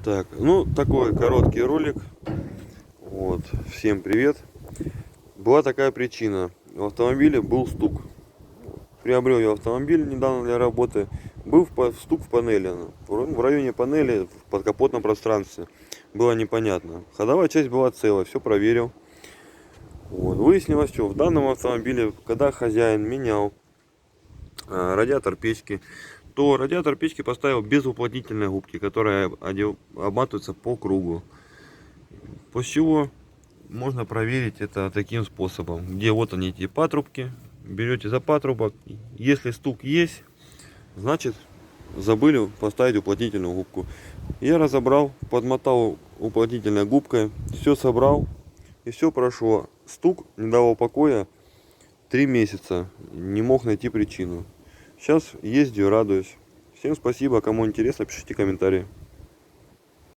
Так, ну такой короткий ролик. Вот, всем привет. Была такая причина. В автомобиле был стук. Приобрел я автомобиль недавно для работы. Был стук в панели. В районе панели, в подкапотном пространстве. Было непонятно. Ходовая часть была целая, все проверил. Вот. Выяснилось, что в данном автомобиле, когда хозяин менял радиатор печки, то радиатор печки поставил без уплотнительной губки, которая обматывается по кругу. После чего можно проверить это таким способом, где вот они, эти патрубки. Берете за патрубок, если стук есть, значит забыли поставить уплотнительную губку. Я разобрал, подмотал уплотнительной губкой, все собрал и все прошло. Стук не давал покоя 3 месяца, не мог найти причину. Сейчас ездию, радуюсь. Всем спасибо, кому интересно, пишите комментарии.